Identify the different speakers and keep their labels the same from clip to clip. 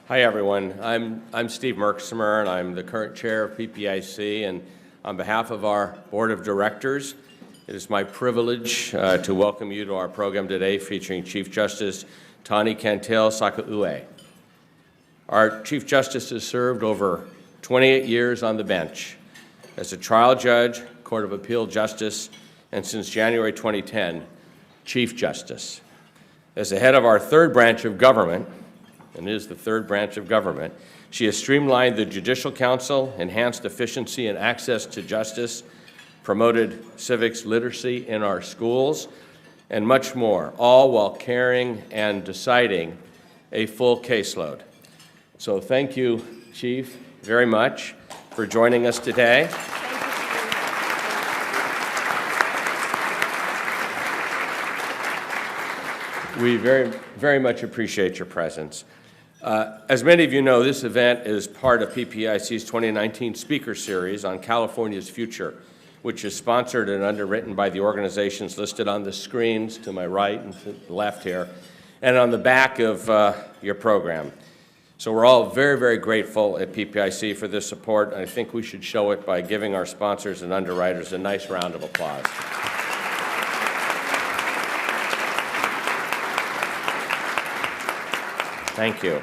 Speaker 1: Hi, everyone. I'm Steve Merksamer, and I'm the current chair of PPIC. And on behalf of our board of directors, it is my privilege to welcome you to our program today featuring Chief Justice Tani Cantil-Sakauye. Our Chief Justice has served over 28 years on the bench as a trial judge, Court of Appeal justice, and since January 2010, Chief Justice. As the head of our third branch of government, and is the third branch of government, she has streamlined the Judicial Council, enhanced efficiency and access to justice, promoted civics literacy in our schools, and much more, all while carrying and deciding a full caseload. So thank you, Chief, very much for joining us today. We very much appreciate your presence. As many of you know, this event is part of PPIC's 2019 Speaker Series on California's Future, which is sponsored and underwritten by the organizations listed on the screens to my right and to the left here, and on the back of your program. So we're all very grateful at PPIC for this support, and I think we should show it by giving our sponsors and underwriters a nice round of applause. Thank you.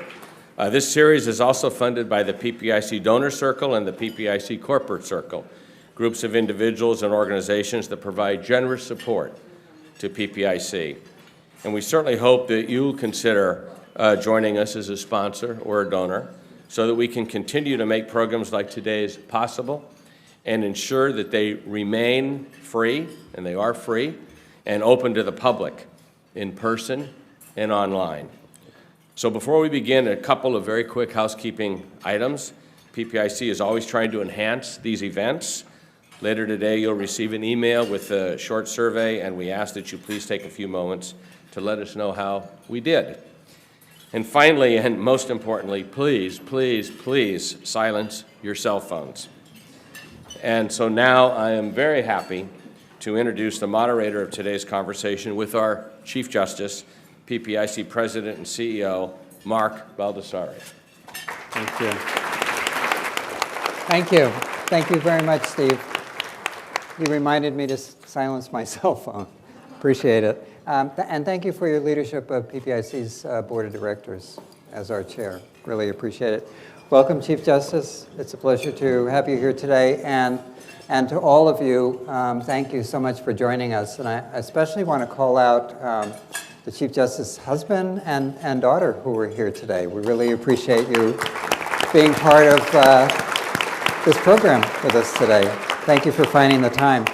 Speaker 1: This series is also funded by the PPIC Donor Circle and the PPIC Corporate Circle, groups of individuals and organizations that provide generous support to PPIC. And we certainly hope that you consider joining us as a sponsor or a donor so that we can continue to make programs like today's possible and ensure that they remain free, and they are free, and open to the public in person and online. So before we begin, a couple of very quick housekeeping items. PPIC is always trying to enhance these events. Later today, you'll receive an email with a short survey, and we ask that you please take a few moments to let us know how we did. And finally, and most importantly, please silence your cell phones. And so now I am very happy to introduce the moderator of today's conversation with our Chief Justice, PPIC President and CEO, Mark Baldassari.
Speaker 2: Thank you. Thank you. Thank you very much, Steve. You reminded me to silence my cell phone. Appreciate it. And thank you for your leadership of PPIC's Board of Directors as our chair. Really appreciate it. Welcome, Chief Justice. It's a pleasure to have you here today. And to all of you, thank you so much for joining us. And I especially want to call out the Chief Justice's husband and daughter who are here today. We really appreciate you being part of this program with us today. Thank you for finding the time.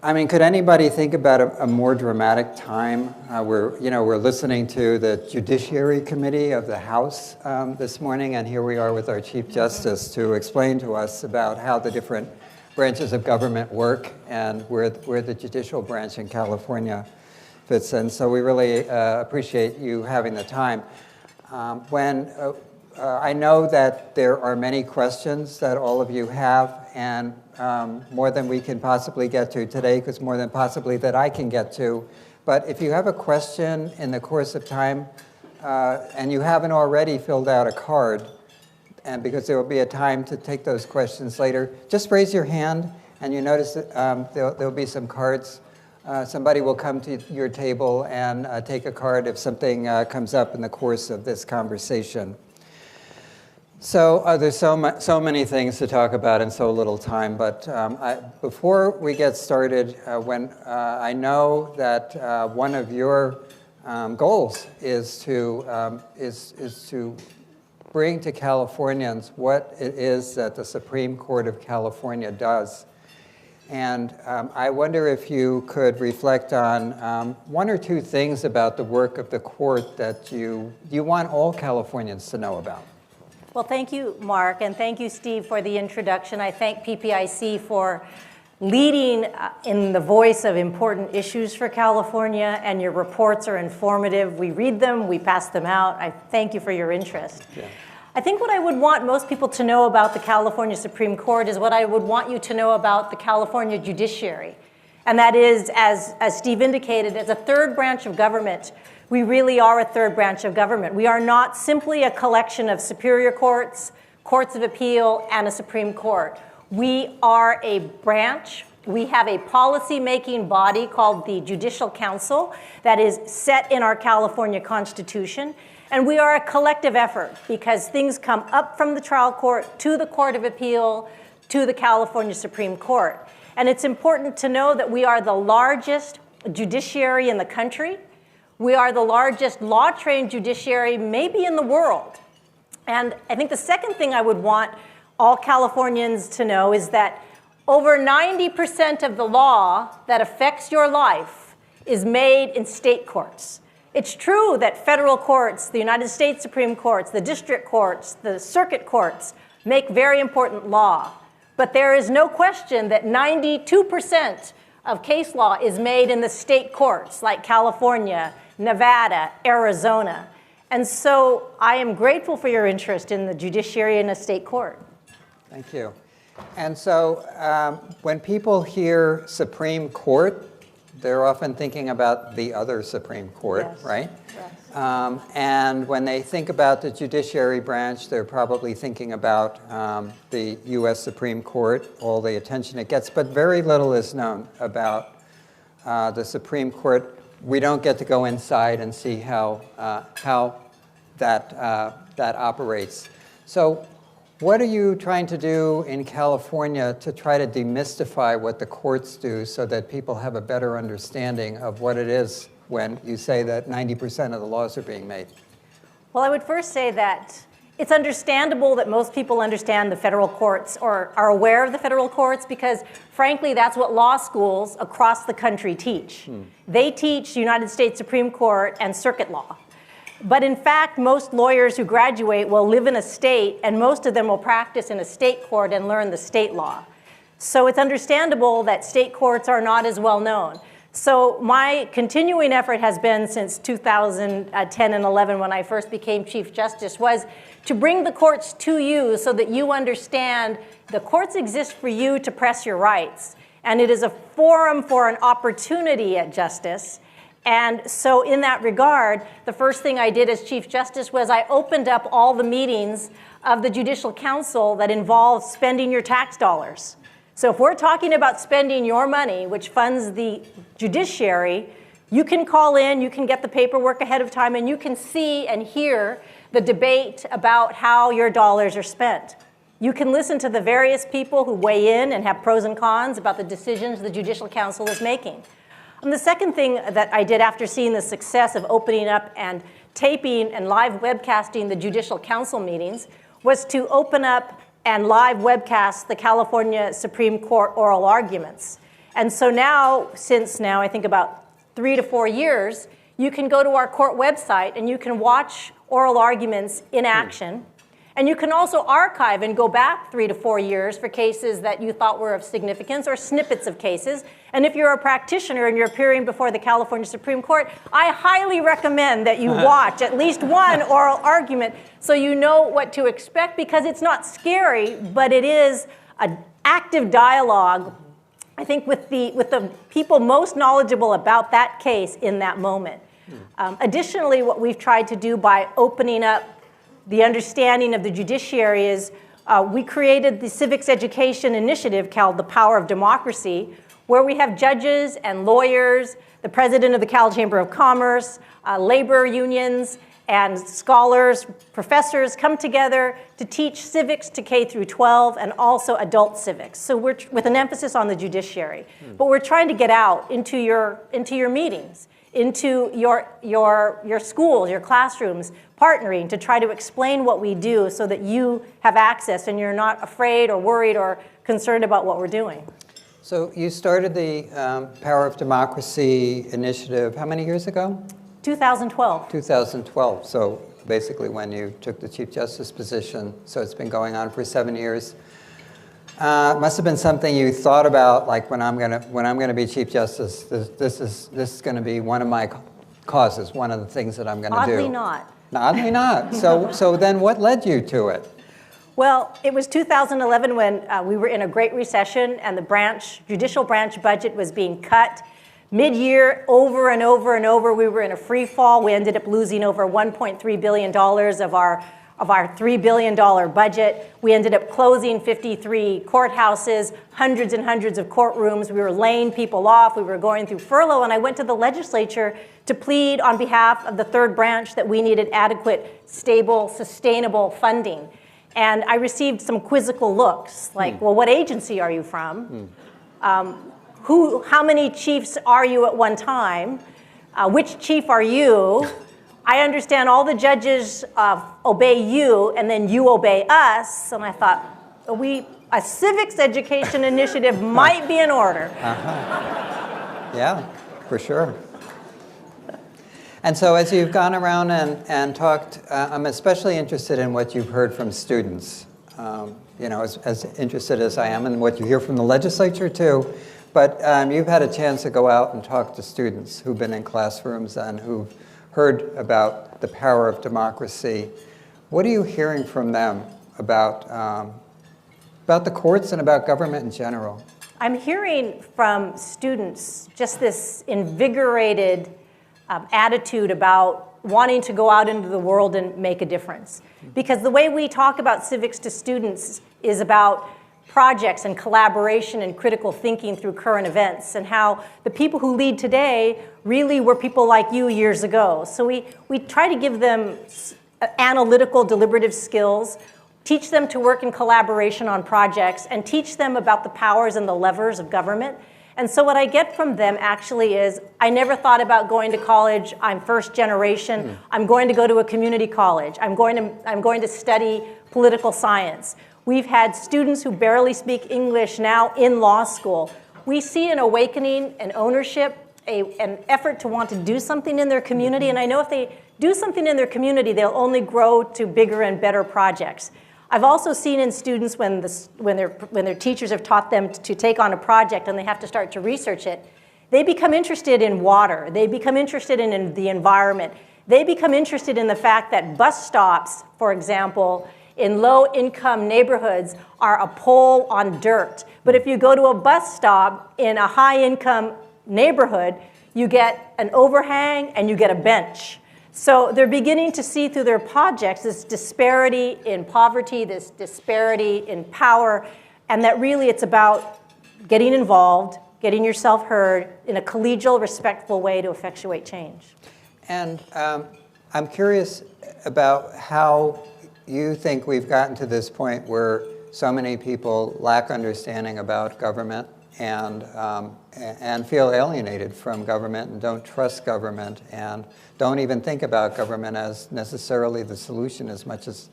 Speaker 2: I mean, could anybody think about a more dramatic time? We're listening to the Judiciary Committee of the House this morning, and here we are with our Chief Justice to explain to us about how the different branches of government work and where the judicial branch in California fits in. So we really appreciate you having the time. I know that there are many questions that all of you have, and more than we can possibly get to today, because more than possibly that I can get to. But if you have a question in the course of time, and you haven't already filled out a card, and because there will be a time to take those questions later, just raise your hand, and you notice that there'll be some cards. Somebody will come to your table and take a card if something comes up in the course of this conversation. So there's so many things to talk about in so little time, but before we get started, I know that one of your goals is to bring to Californians what it is that the Supreme Court of California does. And I wonder if you could reflect on one or two things about the work of the court that you want all Californians to know about.
Speaker 3: Well, thank you, Mark, and thank you, Steve, for the introduction. I thank PPIC for leading in the voice of important issues for California, and your reports are informative. We read them, we pass them out. I thank you for your interest. Yeah. I think what I would want most people to know about the California Supreme Court is what I would want you to know about the California Judiciary. And that is, as Steve indicated, as a third branch of government, We really are a third branch of government. We are not simply a collection of superior courts, courts of appeal, and a Supreme Court. We are a branch. We have a policy-making body called the Judicial Council that is set in our California Constitution. And we are a collective effort because things come up from the trial court to the Court of Appeal to the California Supreme Court. And it's important to know that we are the largest judiciary in the country. We are the largest law-trained judiciary maybe in the world. And I think the second thing I would want all Californians to know is that over 90% of the law that affects your life is made in state courts. It's true that federal courts, the United States Supreme Courts, the district courts, the circuit courts make very important law. But there is no question that 92% of case law is made in the state courts like California, Nevada, Arizona. And so I am grateful for your interest in the judiciary and a state court.
Speaker 2: Thank you. And so when people hear Supreme Court, they're often thinking about the other Supreme Court,
Speaker 3: Yes.
Speaker 2: right?
Speaker 3: Yes.
Speaker 2: And when they think about the judiciary branch, they're probably thinking about the U.S. Supreme Court, all the attention it gets, but very little is known about the Supreme Court. We don't get to go inside and see how that operates. So what are you trying to do in California to try to demystify what the courts do so that people have a better understanding of what it is when you say that 90% of the laws are being made?
Speaker 3: Well, I would first say that it's understandable that most people understand the federal courts or are aware of the federal courts because, frankly, that's what law schools across the country teach. They teach United States Supreme Court and circuit law. But in fact, most lawyers who graduate will live in a state, and most of them will practice in a state court and learn the state law. So it's understandable that state courts are not as well known. So my continuing effort has been since 2010 and 11 when I first became Chief Justice was to bring the courts to you so that you understand the courts exist for you to press your rights. And it is a forum for an opportunity at justice. And so in that regard, the first thing I did as Chief Justice was I opened up all the meetings of the Judicial Council that involve spending your tax dollars. So if we're talking about spending your money, which funds the judiciary, you can call in, you can get the paperwork ahead of time, and you can see and hear the debate about how your dollars are spent. You can listen to the various people who weigh in and have pros and cons about the decisions the Judicial Council is making. And the second thing that I did after seeing the success of opening up and taping and live webcasting the Judicial Council meetings was to open up and live webcast the California Supreme Court oral arguments. And so now, since now I think about 3 to 4 years, you can go to our court website and you can watch oral arguments in action. And you can also archive and go back 3 to 4 years for cases that you thought were of significance or snippets of cases. And if you're a practitioner and you're appearing before the California Supreme Court, I highly recommend that you watch at least one oral argument so you know what to expect, because it's not scary, but it is an active dialogue, I think, with the people most knowledgeable about that case in that moment. Additionally, what we've tried to do by opening up the understanding of the judiciary is we created the civics education initiative called The Power of Democracy, where we have judges and lawyers, the president of the Cal Chamber of Commerce, labor unions, and scholars, professors come together to teach civics to K through 12 and also adult civics. So we're with an emphasis on the judiciary. But we're trying to get out into your meetings, into your schools, your classrooms, partnering to try to explain what we do so that you have access and you're not afraid or worried or concerned about what we're doing.
Speaker 2: So you started the Power of Democracy initiative how many years ago?
Speaker 3: 2012.
Speaker 2: 2012, so basically when you took the Chief Justice position, so it's been going on for 7 years. Must have been something you thought about, like when I'm gonna be Chief Justice, this is gonna be one of my causes, one of the things that I'm gonna do.
Speaker 3: Oddly not.
Speaker 2: Oddly not. So then what led you to it?
Speaker 3: Well, it was 2011 when we were in a great recession and the judicial branch budget was being cut Mid-year, over and over and over, we were in a free fall. We ended up losing over $1.3 billion of our $3 billion budget. We ended up closing 53 courthouses, hundreds and hundreds of courtrooms. We were laying people off. We were going through furlough. And I went to the legislature to plead on behalf of the third branch that we needed adequate, stable, sustainable funding. And I received some quizzical looks, like, well, what agency are you from? How many chiefs are you at one time? Which chief are you? I understand all the judges obey you, and then you obey us. And I thought, a civics education initiative might be in order.
Speaker 2: Yeah, for sure. And so as you've gone around and talked, I'm especially interested in what you've heard from students. As interested as I am in what you hear from the legislature too. But you've had a chance to go out and talk to students who've been in classrooms and who've heard about the power of democracy. What are you hearing from them about the courts and about government in general?
Speaker 3: I'm hearing from students just this invigorated attitude about wanting to go out into the world and make a difference. Because the way we talk about civics to students is about projects and collaboration and critical thinking through current events, and how the people who lead today really were people like you years ago. So we try to give them analytical, deliberative skills, teach them to work in collaboration on projects, and teach them about the powers and the levers of government. And so what I get from them actually is, I never thought about going to college. I'm first generation. I'm going to go to a community college. I'm going to study political science. We've had students who barely speak English now in law school. We see an awakening, an ownership, an effort to want to do something in their community. And I know if they do something in their community, they'll only grow to bigger and better projects. I've also seen in students when their teachers have taught them to take on a project and they have to start to research it, they become interested in water. They become interested in the environment. They become interested in the fact that bus stops, for example, in low-income neighborhoods are a pole on dirt. But if you go to a bus stop in a high-income neighborhood, you get an overhang and you get a bench. So they're beginning to see through their projects this disparity in poverty, this disparity in power, and that really it's about getting involved, getting yourself heard in a collegial, respectful way to effectuate change.
Speaker 2: And I'm curious about how you think we've gotten to this point where so many people lack understanding about government and feel alienated from government and don't trust government and don't even think about government as necessarily the solution as much as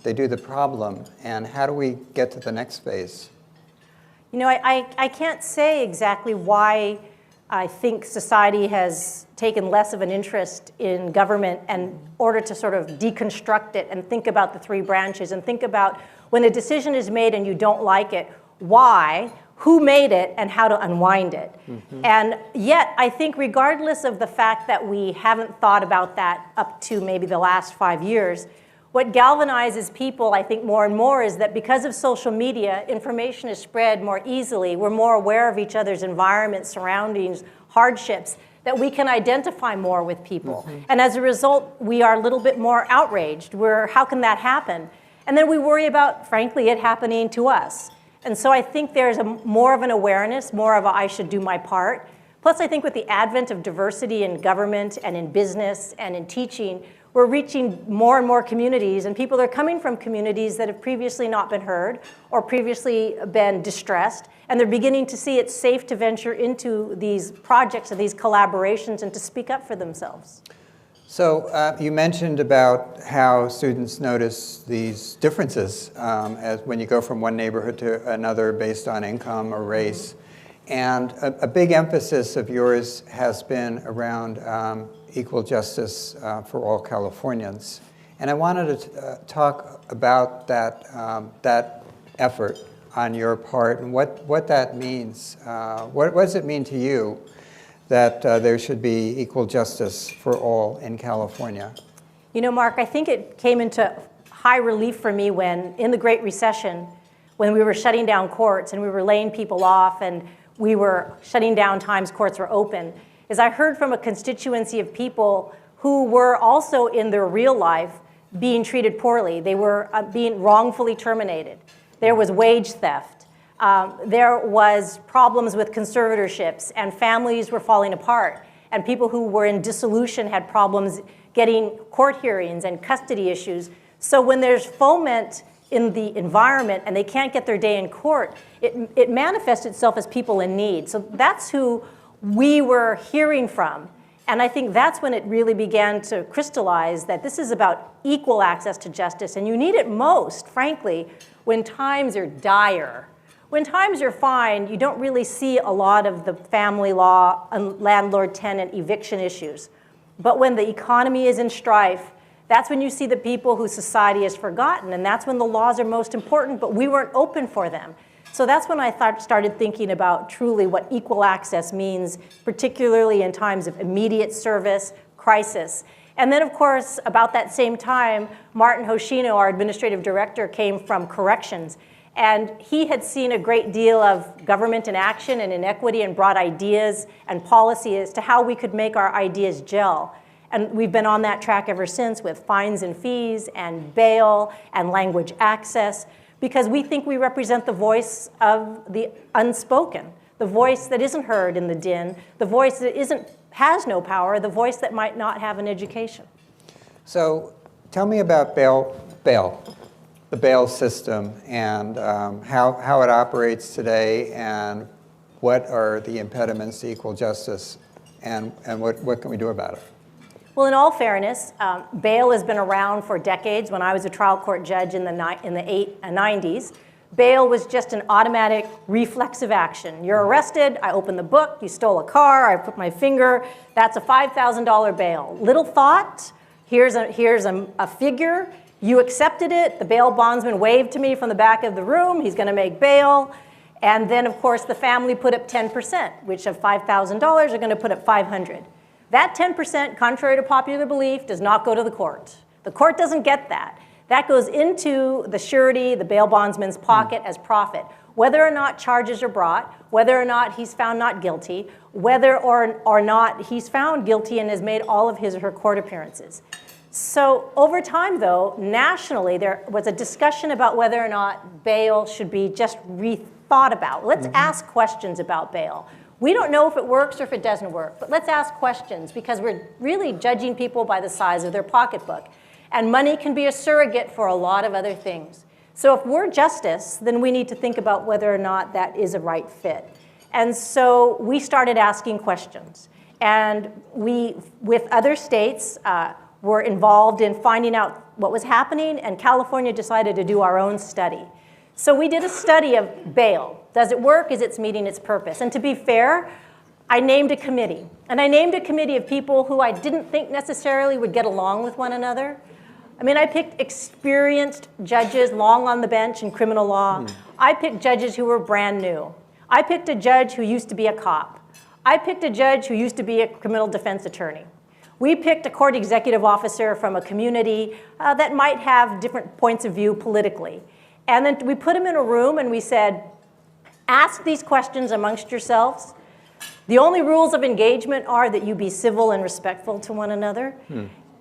Speaker 2: they do the problem. And how do we get to the next phase?
Speaker 3: You know, I can't say exactly why I think society has taken less of an interest in government in order to sort of deconstruct it and think about the three branches and think about when a decision is made and you don't like it, why, who made it, and how to unwind it. And yet, I think regardless of the fact that we haven't thought about that up to maybe the last 5 years, what galvanizes people, I think, more and more is that because of social media, information is spread more easily. We're more aware of each other's environment, surroundings, hardships, that we can identify more with people. And as a result, we are a little bit more outraged. How can that happen? And then we worry about, frankly, it happening to us. And so I think there's more of an awareness, more of a I should do my part. Plus, I think with the advent of diversity in government and in business and in teaching, we're reaching more and more communities, and people are coming from communities that have previously not been heard or previously been distressed, and they're beginning to see it's safe to venture into these projects and these collaborations and to speak up for themselves.
Speaker 2: So you mentioned about how students notice these differences as when you go from one neighborhood to another based on income or race. And a big emphasis of yours has been around equal justice for all Californians. And I wanted to talk about that effort on your part and what that means. What does it mean to you that there should be equal justice for all in California?
Speaker 3: You know, Mark, I think it came into high relief for me when, in the Great Recession, when we were shutting down courts and we were laying people off and we were shutting down times courts were open, is I heard from a constituency of people who were also in their real life being treated poorly. They were being wrongfully terminated. There was wage theft. There was problems with conservatorships, and families were falling apart. And people who were in dissolution had problems getting court hearings and custody issues. So when there's foment in the environment and they can't get their day in court, it manifests itself as people in need. So that's who we were hearing from. And I think that's when it really began to crystallize that this is about equal access to justice. And you need it most, frankly, when times are dire. When times are fine, you don't really see a lot of the family law and landlord-tenant eviction issues. But when the economy is in strife, that's when you see the people whose society has forgotten, and that's when the laws are most important, but we weren't open for them. So that's when I started thinking about truly what equal access means, particularly in times of immediate service, crisis. And then, of course, about that same time, Martin Hoshino, our administrative director, came from corrections. And he had seen a great deal of government in action and inequity and brought ideas and policy as to how we could make our ideas gel. And we've been on that track ever since with fines and fees and bail and language access, because we think we represent the voice of the unspoken, the voice that isn't heard in the din, the voice that has no power, the voice that might not have an education.
Speaker 2: So tell me about the bail system, and how it operates today, and what are the impediments to equal justice, and what can we do about it?
Speaker 3: Well, in all fairness, bail has been around for decades. When I was a trial court judge in the 90s, bail was just an automatic reflexive action. You're arrested, I open the book, you stole a car, I put my finger, that's a $5,000 bail. Little thought, here's a figure, you accepted it, the bail bondsman waved to me from the back of the room, he's gonna make bail, and then of course the family put up 10%, which of $5,000 are gonna put up $500. That 10%, contrary to popular belief, does not go to the court. The court doesn't get that. That goes into the surety, the bail bondsman's pocket as profit. Whether or not charges are brought, whether or not he's found not guilty, whether or not he's found guilty and has made all of his or her court appearances. So over time, though, nationally, there was a discussion about whether or not bail should be just rethought about. Let's ask questions about bail. We don't know if it works or if it doesn't work, but let's ask questions, because we're really judging people by the size of their pocketbook. And money can be a surrogate for a lot of other things. So if we're justice, then we need to think about whether or not that is a right fit. And so we started asking questions. And we, with other states, were involved in finding out what was happening, and California decided to do our own study. So we did a study of bail. Does it work? Is it meeting its purpose? And to be fair, I named a committee. And I named a committee of people who I didn't think necessarily would get along with one another. I mean, I picked experienced judges, long on the bench in criminal law. I picked judges who were brand new. I picked a judge who used to be a cop. I picked a judge who used to be a criminal defense attorney. We picked a court executive officer from a community that might have different points of view politically. And then we put them in a room and we said, ask these questions amongst yourselves. The only rules of engagement are that you be civil and respectful to one another.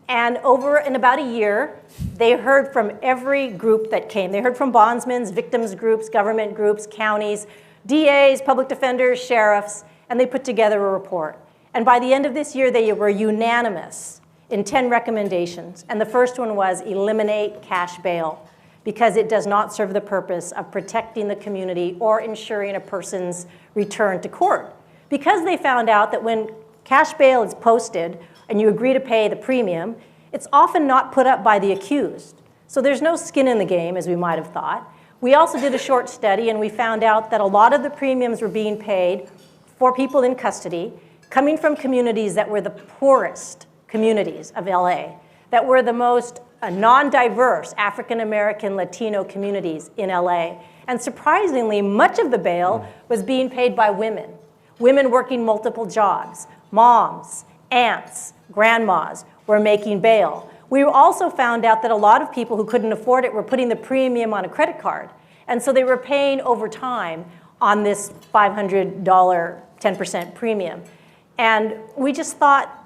Speaker 3: And in about a year, they heard from every group that came. They heard from bondsmen, victims groups, government groups, counties, DAs, public defenders, sheriffs, and they put together a report. And by the end of this year, they were unanimous in 10 recommendations. And the first one was eliminate cash bail, because it does not serve the purpose of protecting the community or ensuring a person's return to court. Because they found out that when cash bail is posted and you agree to pay the premium, it's often not put up by the accused. So there's no skin in the game, as we might have thought. We also did a short study, and we found out that a lot of the premiums were being paid for people in custody, coming from communities that were the poorest communities of LA, that were the most non-diverse African-American Latino communities in LA. And surprisingly, much of the bail was being paid by women working multiple jobs. Moms, aunts, grandmas were making bail. We also found out that a lot of people who couldn't afford it were putting the premium on a credit card. And so they were paying over time on this $500 10% premium. And we just thought,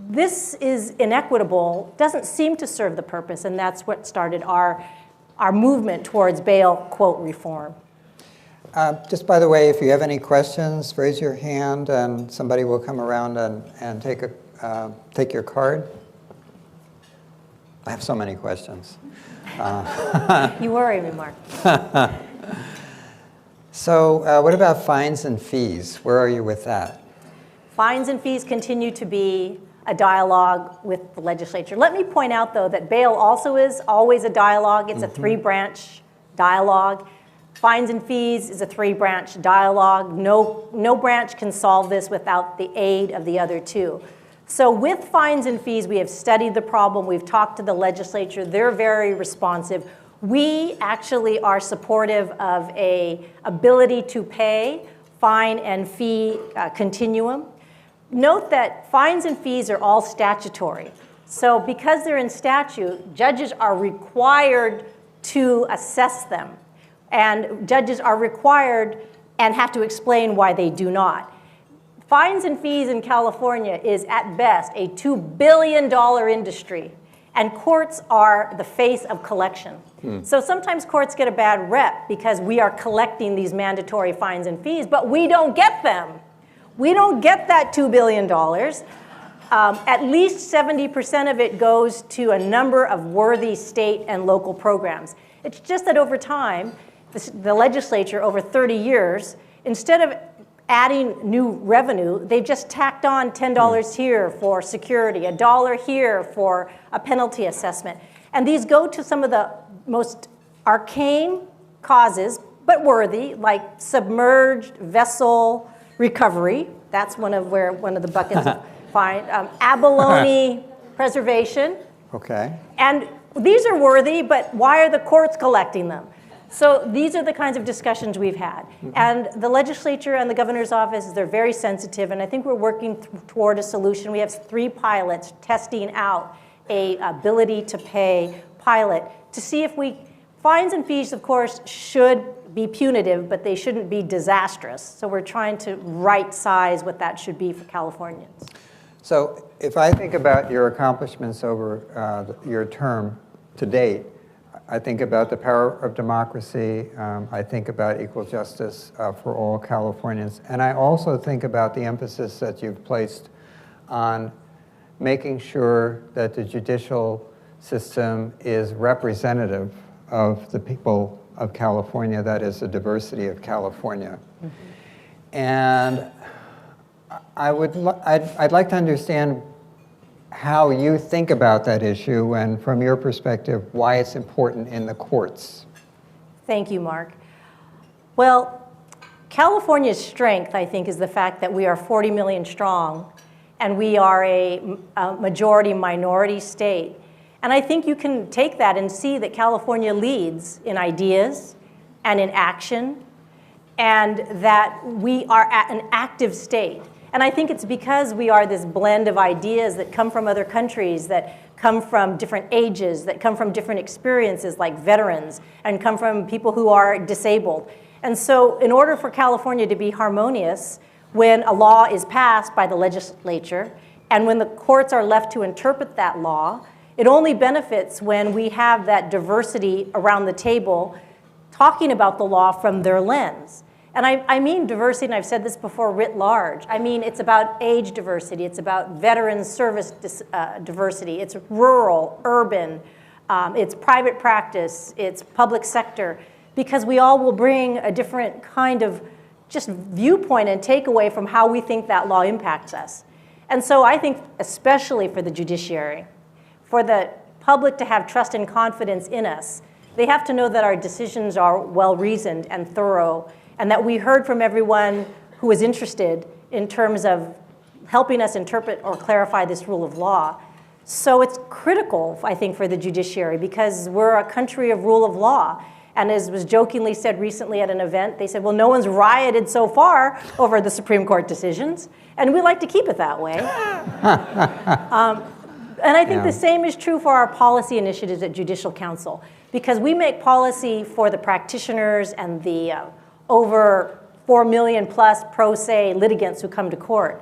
Speaker 3: this is inequitable, doesn't seem to serve the purpose, and that's what started our movement towards bail quote reform.
Speaker 2: Just by the way, if you have any questions, raise your hand and somebody will come around and take your card. I have so many questions.
Speaker 3: You worry me, Mark.
Speaker 2: So what about fines and fees? Where are you with that?
Speaker 3: Fines and fees continue to be a dialogue with the legislature. Let me point out, though, that bail also is always a dialogue. It's a three-branch dialogue. Fines and fees is a three-branch dialogue. No branch can solve this without the aid of the other two. So with fines and fees, we have studied the problem. We've talked to the legislature. They're very responsive. We actually are supportive of an ability to pay fine and fee continuum. Note that fines and fees are all statutory. So because they're in statute, judges are required to assess them. And judges are required and have to explain why they do not. Fines and fees in California is, at best, a $2 billion industry. And courts are the face of collection. So sometimes courts get a bad rep because we are collecting these mandatory fines and fees, but we don't get them. We don't get that $2 billion. At least 70% of it goes to a number of worthy state and local programs. It's just that over time, the legislature, over 30 years, instead of adding new revenue, they've just tacked on $10 here for security, $1 here for a penalty assessment. And these go to some of the most arcane causes, but worthy, like submerged vessel recovery. That's one of the buckets of fine. Abalone preservation.
Speaker 2: Okay.
Speaker 3: And these are worthy, but why are the courts collecting them? So these are the kinds of discussions we've had. And the legislature and the governor's office, they're very sensitive, and I think we're working toward a solution. We have 3 pilots testing out a ability to pay pilot to see if fines and fees, of course, should be punitive, but they shouldn't be disastrous. So we're trying to right size what that should be for Californians.
Speaker 2: So if I think about your accomplishments over your term to date, I think about the power of democracy. I think about equal justice for all Californians. And I also think about the emphasis that you've placed on making sure that the judicial system is representative of the people of California, that is the diversity of California. And I'd like to understand how you think about that issue and, from your perspective, why it's important in the courts.
Speaker 3: Thank you, Mark. Well, California's strength, I think, is the fact that we are 40 million strong and we are a majority-minority state. And I think you can take that and see that California leads in ideas and in action, and that we are an active state. And I think it's because we are this blend of ideas that come from other countries, that come from different ages, that come from different experiences like veterans, and come from people who are disabled. And so in order for California to be harmonious, when a law is passed by the legislature, and when the courts are left to interpret that law, it only benefits when we have that diversity around the table talking about the law from their lens. And I mean diversity, and I've said this before, writ large. I mean, it's about age diversity. It's about veteran service diversity. It's rural, urban. It's private practice. It's public sector. Because we all will bring a different kind of just viewpoint and takeaway from how we think that law impacts us. And so I think, especially for the judiciary, for the public to have trust and confidence in us, they have to know that our decisions are well-reasoned and thorough, and that we heard from everyone who is interested in terms of helping us interpret or clarify this rule of law. So it's critical, I think, for the judiciary, because we're a country of rule of law. And as was jokingly said recently at an event, they said, well, no one's rioted so far over the Supreme Court decisions, and we like to keep it that way. And I think the same is true for our policy initiatives at Judicial Council, because we make policy for the practitioners and the over 4 million plus pro se litigants who come to court.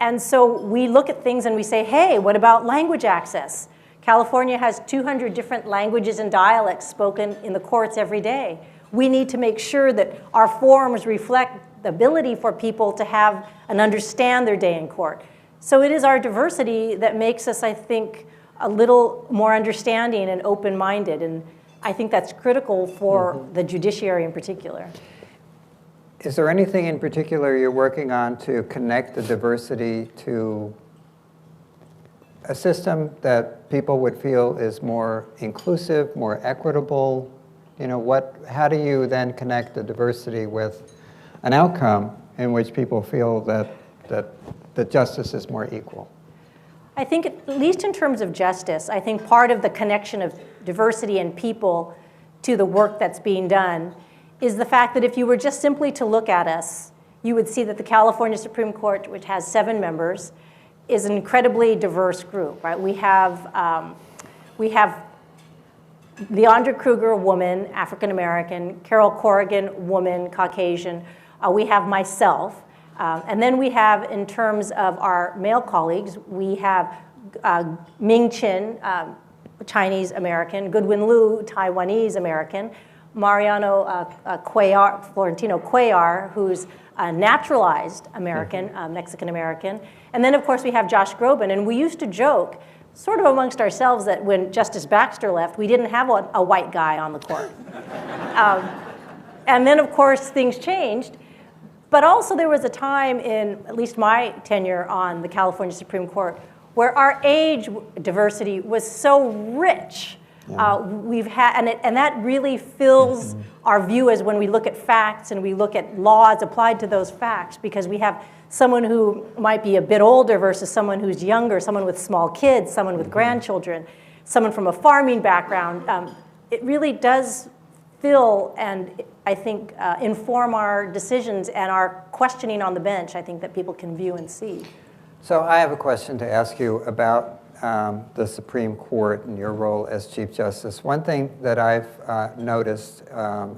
Speaker 3: And so we look at things and we say, hey, what about language access? California has 200 different languages and dialects spoken in the courts every day. We need to make sure that our forms reflect the ability for people to have and understand their day in court. So it is our diversity that makes us, I think, a little more understanding and open-minded. And I think that's critical for the judiciary in particular.
Speaker 2: Is there anything in particular you're working on to connect the diversity to a system that people would feel is more inclusive, more equitable? You know, how do you then connect the diversity with an outcome in which people feel that justice is more equal?
Speaker 3: I think, at least in terms of justice, I think part of the connection of diversity and people to the work that's being done is the fact that if you were just simply to look at us, you would see that the California Supreme Court, which has 7 members, is an incredibly diverse group, right? We have Leandra Kruger, woman, African-American, Carol Corrigan, woman, Caucasian. We have myself. And then we have, in terms of our male colleagues, we have Ming Chin, Chinese-American, Goodwin Liu, Taiwanese-American, Mariano Florentino Cuellar, who's a naturalized American, Mexican-American. And then, of course, we have Josh Groban. And we used to joke, sort of amongst ourselves, that when Justice Baxter left, we didn't have a white guy on the court. And then, of course, things changed. But also there was a time in at least my tenure on the California Supreme Court where our age diversity was so rich. Yeah. And that really fills our view as when we look at facts and we look at laws applied to those facts, because we have someone who might be a bit older versus someone who's younger, someone with small kids, someone with grandchildren, someone from a farming background. It really does fill and, I think, inform our decisions and our questioning on the bench, I think, that people can view and see.
Speaker 2: So I have a question to ask you about the Supreme Court and your role as Chief Justice. One thing that I've noticed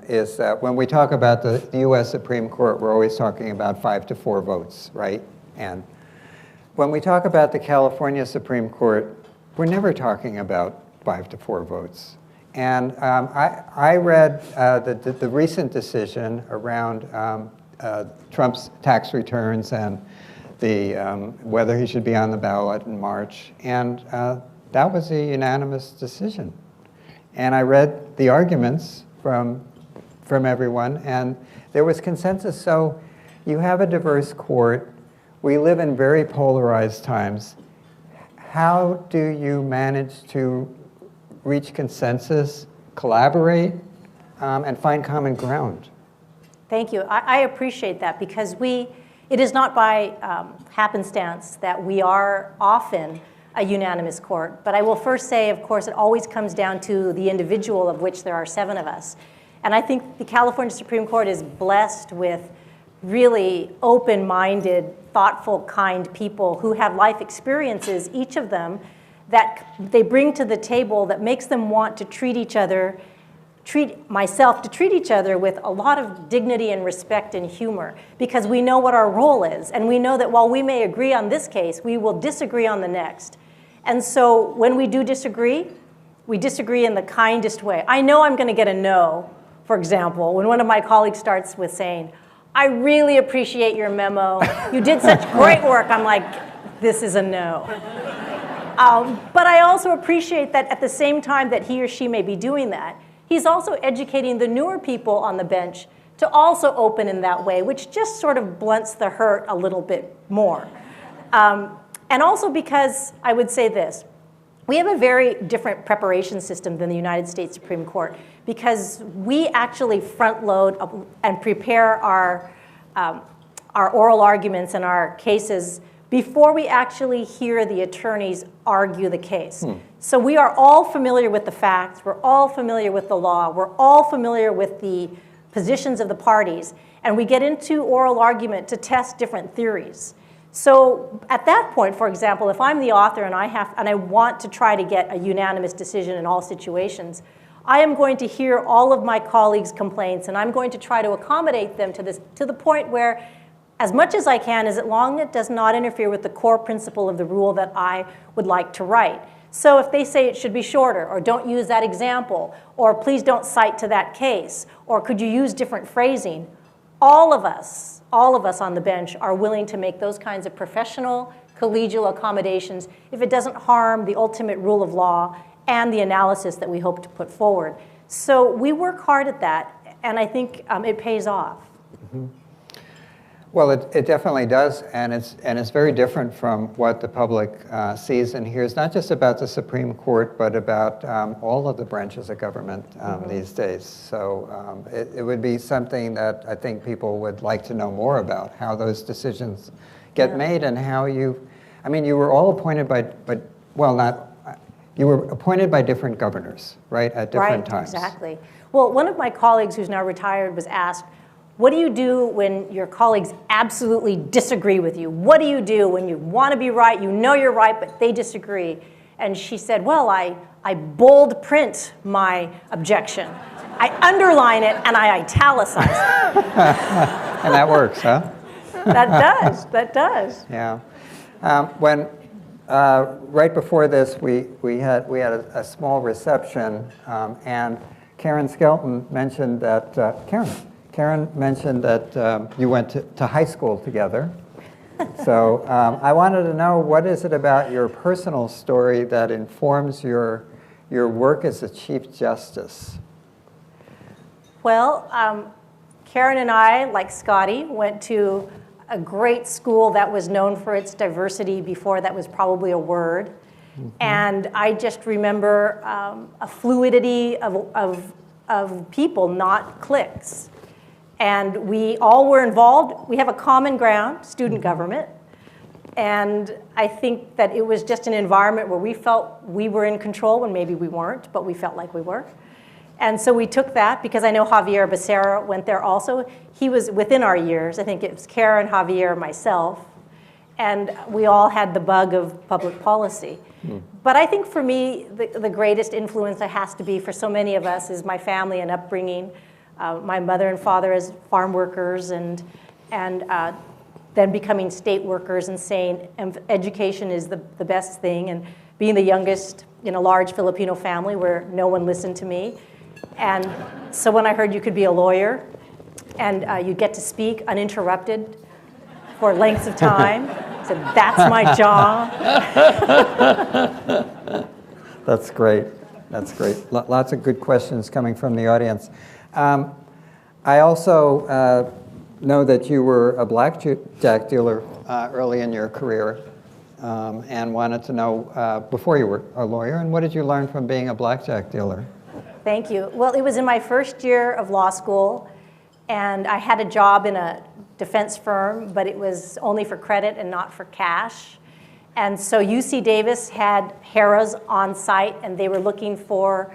Speaker 2: is that when we talk about the U.S. Supreme Court, we're always talking about 5-4 votes, right? And when we talk about the California Supreme Court, we're never talking about 5-4 votes. And I read the recent decision around Trump's tax returns and whether he should be on the ballot in March, and that was a unanimous decision. And I read the arguments from everyone, and there was consensus. So you have a diverse court. We live in very polarized times. How do you manage to reach consensus, collaborate, and find common ground?
Speaker 3: Thank you. I appreciate that, because it is not by happenstance that we are often a unanimous court. But I will first say, of course, it always comes down to the individual, of which there are 7 of us. And I think the California Supreme Court is blessed with really open-minded, thoughtful, kind people who have life experiences, each of them, that they bring to the table that makes them want to treat each other with a lot of dignity and respect and humor, because we know what our role is. And we know that while we may agree on this case, we will disagree on the next. And so when we do disagree, we disagree in the kindest way. I know I'm going to get a no, for example, when one of my colleagues starts with saying, I really appreciate your memo. You did such great work. I'm like, this is a no. But I also appreciate that at the same time that he or she may be doing that, he's also educating the newer people on the bench to also open in that way, which just sort of blunts the hurt a little bit more. And also because I would say this, we have a very different preparation system than the United States Supreme Court, because we actually front load and prepare our oral arguments and our cases before we actually hear the attorneys argue the case. So we are all familiar with the facts, we're all familiar with the law, we're all familiar with the positions of the parties, and we get into oral argument to test different theories. So at that point, for example, if I'm the author and I want to try to get a unanimous decision in all situations, I am going to hear all of my colleagues' complaints, and I'm going to try to accommodate them to the point where, as much as I can, as long as it does not interfere with the core principle of the rule that I would like to write. So if they say it should be shorter, or don't use that example, or please don't cite to that case, or could you use different phrasing, all of us on the bench are willing to make those kinds of professional, collegial accommodations if it doesn't harm the ultimate rule of law and the analysis that we hope to put forward. So we work hard at that, and I think it pays off.
Speaker 2: Mm-hmm. Well, it definitely does, and it's very different from what the public sees and hears, not just about the Supreme Court, but about all of the branches of government these days. So it would be something that I think people would like to know more about, how those decisions get made and how you were all appointed you were appointed by different governors, right, at different times.
Speaker 3: Right, exactly. Well, one of my colleagues who's now retired was asked, what do you do when your colleagues absolutely disagree with you? What do you do when you want to be right, you know you're right, but they disagree? And she said, well, I bold print my objection. I underline it and I italicize it.
Speaker 2: And that works, huh?
Speaker 3: That does.
Speaker 2: Yeah. Right before this, we had a small reception, and Karen Skelton mentioned that, Karen mentioned that you went to high school together. So I wanted to know, what is it about your personal story that informs your work as a Chief Justice?
Speaker 3: Well, Karen and I, like Scotty, went to a great school that was known for its diversity before that was probably a word. Mm-hmm. And I just remember a fluidity of people, not cliques. And we all were involved. We have a common ground, student government. And I think that it was just an environment where we felt we were in control when maybe we weren't, but we felt like we were. And so we took that, because I know Javier Becerra went there also. He was within our years. I think it was Karen, Javier, myself. And we all had the bug of public policy. Mm. But I think for me, the greatest influence that has to be for so many of us is my family and upbringing. My mother and father as farm workers, and then becoming state workers and saying education is the best thing, and being the youngest in a large Filipino family where no one listened to me. And so when I heard you could be a lawyer and you get to speak uninterrupted for lengths of time, I said, that's my job.
Speaker 2: That's great. That's great. Lots of good questions coming from the audience. I also know that you were a blackjack dealer early in your career, and wanted to know, before you were a lawyer, and what did you learn from being a blackjack dealer?
Speaker 3: Thank you. Well, it was in my first year of law school, and I had a job in a defense firm, but it was only for credit and not for cash. And so UC Davis had Harrah's on site, and they were looking for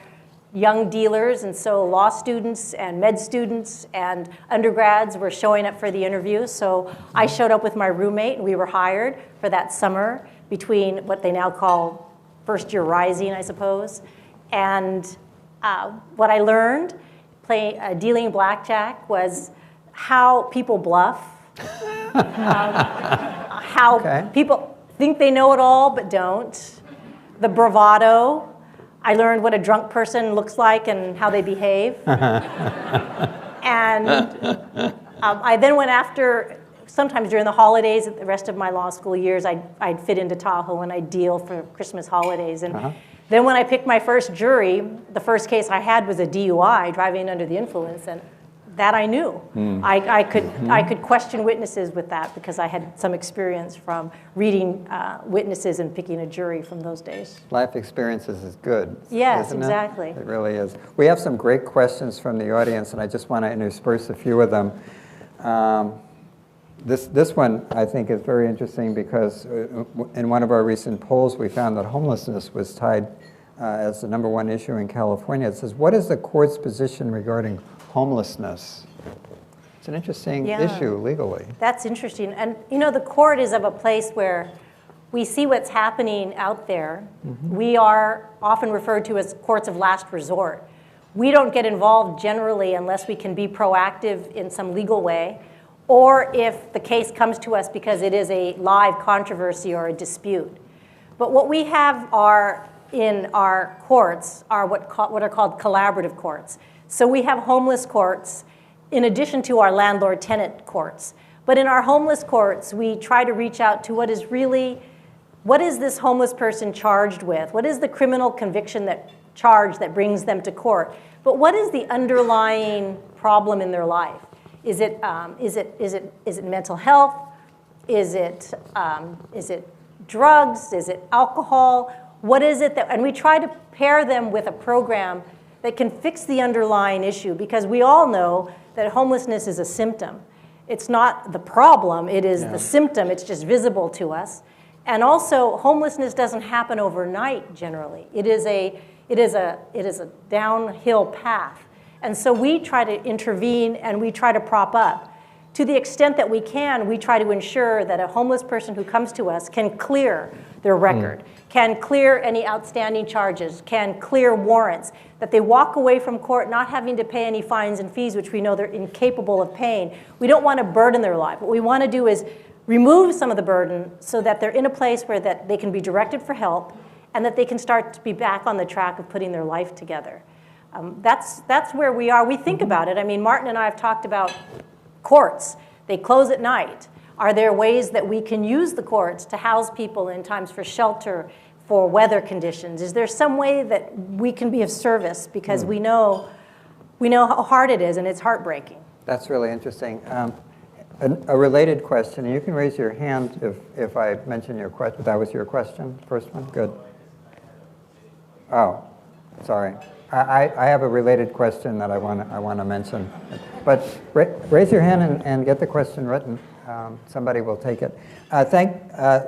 Speaker 3: young dealers, and so law students and med students and undergrads were showing up for the interview. So I showed up with my roommate, and we were hired for that summer between what they now call first year rising, I suppose. And what I learned dealing blackjack was how people bluff, how people think they know it all but don't, the bravado. I learned what a drunk person looks like and how they behave. And I then went after, sometimes during the holidays, the rest of my law school years, I'd fit into Tahoe and I'd deal for Christmas holidays. And then when I picked my first jury, the first case I had was a DUI, driving under the influence, and that I knew. I could question witnesses with that because I had some experience from reading witnesses and picking a jury from those days.
Speaker 2: Life experiences is good.
Speaker 3: Yes,
Speaker 2: isn't
Speaker 3: exactly.
Speaker 2: It really is. We have some great questions from the audience, and I just want to intersperse a few of them. This one I think is very interesting because in one of our recent polls we found that homelessness was tied as the #1 issue in California. It says, what is the court's position regarding homelessness? It's an interesting issue legally.
Speaker 3: That's interesting. And you know, the court is of a place where we see what's happening out there. We are often referred to as courts of last resort. We don't get involved generally unless we can be proactive in some legal way, or if the case comes to us because it is a live controversy or a dispute. But what we have in our courts are what are called collaborative courts. So we have homeless courts in addition to our landlord-tenant courts. But in our homeless courts, we try to reach out to what is this homeless person charged with? What is the criminal conviction charge that brings them to court? But what is the underlying problem in their life? Is it mental health? Is it drugs? Is it alcohol? What is it and we try to pair them with a program that can fix the underlying issue, because we all know that homelessness is a symptom. It's not the problem, it is the symptom, it's just visible to us. And also, homelessness doesn't happen overnight generally. It is a downhill path. And so we try to intervene and we try to prop up. To the extent that we can, we try to ensure that a homeless person who comes to us can clear their record, can clear any outstanding charges, can clear warrants, that they walk away from court not having to pay any fines and fees, which we know they're incapable of paying. We don't want to burden their life. What we want to do is remove some of the burden so that they're in a place where that they can be directed for help and that they can start to be back on the track of putting their life together. That's where we are. We think about it. I mean, Martin and I have talked about courts. They close at night. Are there ways that we can use the courts to house people in times for shelter, for weather conditions? Is there some way that we can be of service? Because we know how hard it is, and it's heartbreaking.
Speaker 2: That's really interesting. A related question, you can raise your hand if I mention your question. That was your question, first one? Good. Oh, sorry. I have a related question that I want to mention. But raise your hand and get the question written. Somebody will take it.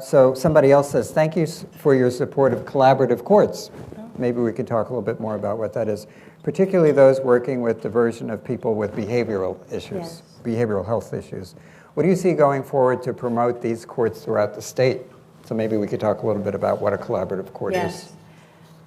Speaker 2: So somebody else says, thank you for your support of collaborative courts. Maybe we could talk a little bit more about what that is, particularly those working with diversion of people with behavioral issues, behavioral health issues. What do you see going forward to promote these courts throughout the state? So maybe we could talk a little bit about what a collaborative court is.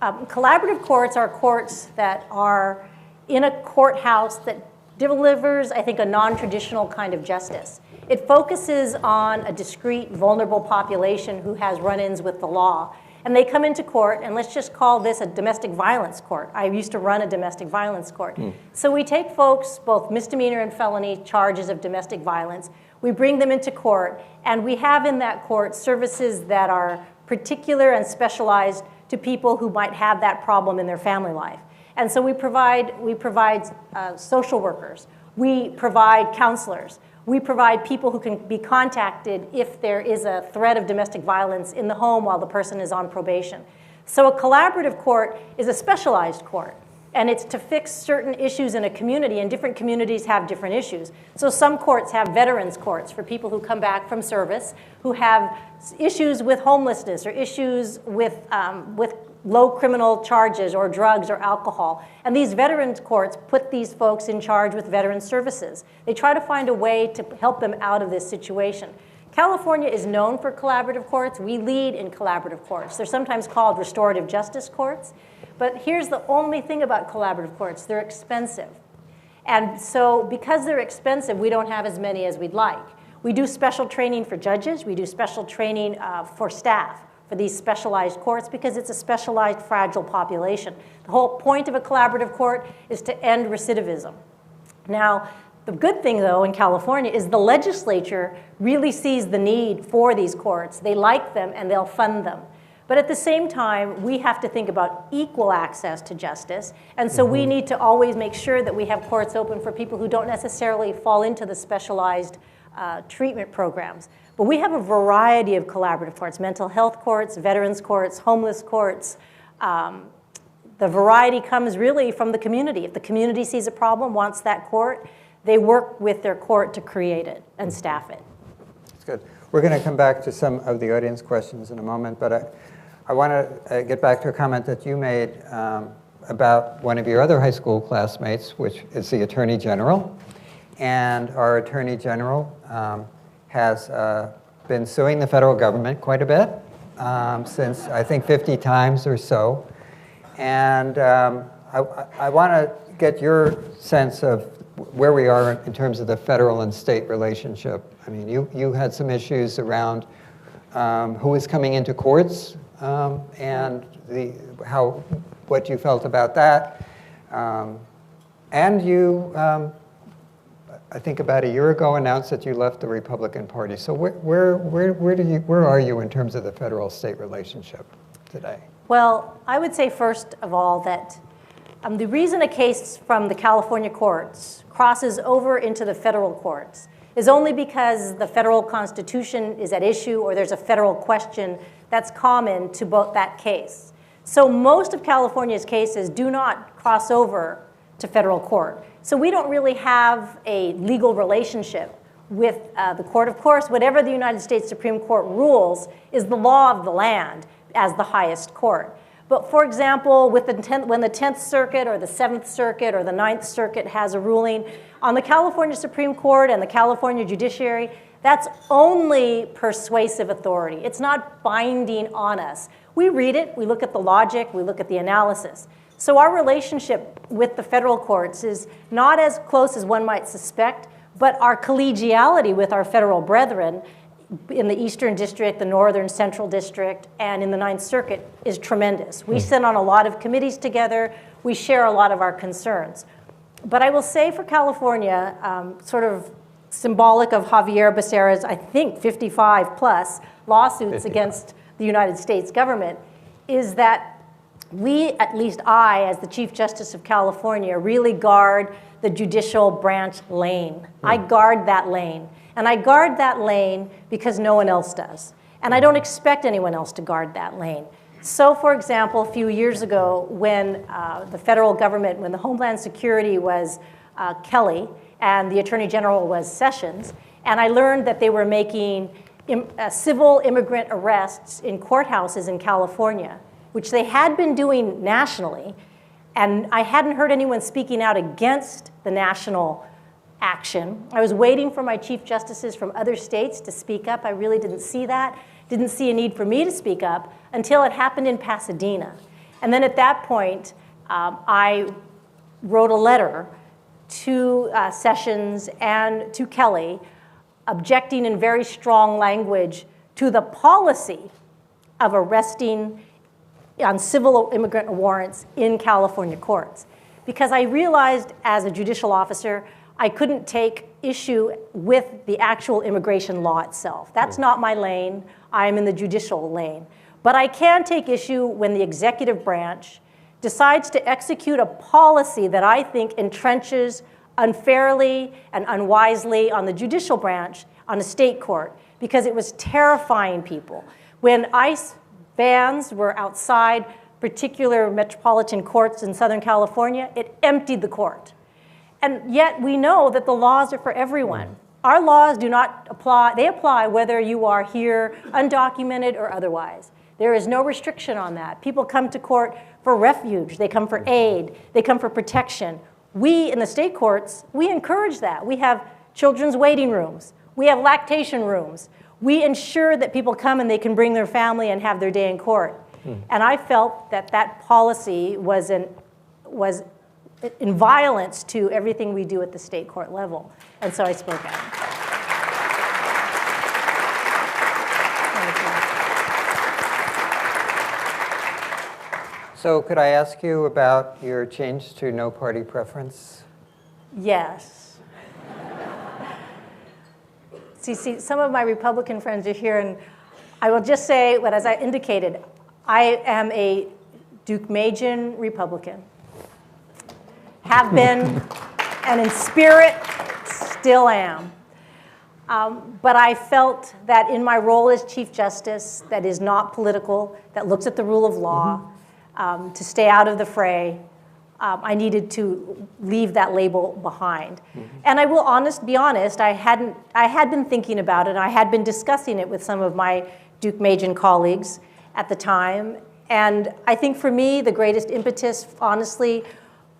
Speaker 3: Collaborative courts are courts that are in a courthouse that delivers, I think, a non-traditional kind of justice. It focuses on a discrete, vulnerable population who has run-ins with the law. And they come into court, and let's just call this a domestic violence court. I used to run a domestic violence court. So we take folks, both misdemeanor and felony charges of domestic violence, we bring them into court, and we have in that court services that are particular and specialized to people who might have that problem in their family life. And so we provide social workers, we provide counselors, we provide people who can be contacted if there is a threat of domestic violence in the home while the person is on probation. So a collaborative court is a specialized court, and it's to fix certain issues in a community, and different communities have different issues. So some courts have veterans courts for people who come back from service, who have issues with homelessness or issues with low criminal charges or drugs or alcohol. And these veterans courts put these folks in charge with veteran services. They try to find a way to help them out of this situation. California is known for collaborative courts. We lead in collaborative courts. They're sometimes called restorative justice courts. But here's the only thing about collaborative courts. They're expensive. And so because they're expensive, we don't have as many as we'd like. We do special training for judges. We do special training for staff for these specialized courts because it's a specialized, fragile population. The whole point of a collaborative court is to end recidivism. Now, the good thing, though, in California is the legislature really sees the need for these courts. They like them, and they'll fund them. But at the same time, we have to think about equal access to justice. And so we need to always make sure that we have courts open for people who don't necessarily fall into the specialized treatment programs. But we have a variety of collaborative courts, mental health courts, veterans courts, homeless courts. The variety comes really from the community. If the community sees a problem, wants that court, they work with their court to create it and staff it.
Speaker 2: That's good. We're going to come back to some of the audience questions in a moment, but I want to get back to a comment that you made about one of your other high school classmates, which is the Attorney General. And our Attorney General has been suing the federal government quite a bit, since I think 50 times or so. And I want to get your sense of where we are in terms of the federal and state relationship. I mean, you had some issues around who is coming into courts and what you felt about that. And you, I think about a year ago, announced that you left the Republican Party. So where are you in terms of the federal-state relationship today?
Speaker 3: Well, I would say first of all that the reason a case from the California courts crosses over into the federal courts is only because the federal Constitution is at issue or there's a federal question that's common to both that case. So most of California's cases do not cross over to federal court. So we don't really have a legal relationship with the court. Of course, whatever the United States Supreme Court rules is the law of the land as the highest court. But for example, with when the 10th Circuit or the 7th Circuit or the 9th Circuit has a ruling on the California Supreme Court and the California Judiciary, that's only persuasive authority. It's not binding on us. We read it, we look at the logic, we look at the analysis. So our relationship with the federal courts is not as close as one might suspect, but our collegiality with our federal brethren in the Eastern District, the Northern Central District, and in the 9th Circuit is tremendous. We sit on a lot of committees together. We share a lot of our concerns. But I will say for California, sort of symbolic of Javier Becerra's, I think, 55 plus lawsuits against the United States government, is that we, at least I, as the Chief Justice of California, really guard the judicial branch lane. I guard that lane. And I guard that lane because no one else does. And I don't expect anyone else to guard that lane. So, for example, a few years ago, when the federal government, when the Homeland Security was Kelly and the Attorney General was Sessions, and I learned that they were making civil immigrant arrests in courthouses in California, which they had been doing nationally, and I hadn't heard anyone speaking out against the national action. I was waiting for my chief justices from other states to speak up. I really didn't see that. Didn't see a need for me to speak up until it happened in Pasadena. And then at that point, I wrote a letter to Sessions and to Kelly, objecting in very strong language to the policy of arresting on civil immigrant warrants in California courts. Because I realized as a judicial officer, I couldn't take issue with the actual immigration law itself. That's not my lane. I'm in the judicial lane. But I can take issue when the executive branch decides to execute a policy that I think entrenches unfairly and unwisely on the judicial branch on a state court, because it was terrifying people. When ICE vans were outside particular metropolitan courts in Southern California, it emptied the court. And yet we know that the laws are for everyone. Our laws do not apply. They apply whether you are here undocumented or otherwise. There is no restriction on that. People come to court for refuge. They come for aid. They come for protection. We in the state courts, we encourage that. We have children's waiting rooms. We have lactation rooms. We ensure that people come and they can bring their family and have their day in court. And I felt that that policy was in violence to everything we do at the state court level. And so I spoke out.
Speaker 2: So could I ask you about your change to no party preference?
Speaker 3: Yes. See, some of my Republican friends are here, and I will just say, but as I indicated, I am a Duke-Majan Republican. Have been, and in spirit, still am. But I felt that in my role as Chief Justice, that is not political, that looks at the rule of law, to stay out of the fray, I needed to leave that label behind. And I will be honest, I had been thinking about it. I had been discussing it with some of my Duke-Majan colleagues at the time. And I think for me, the greatest impetus, honestly,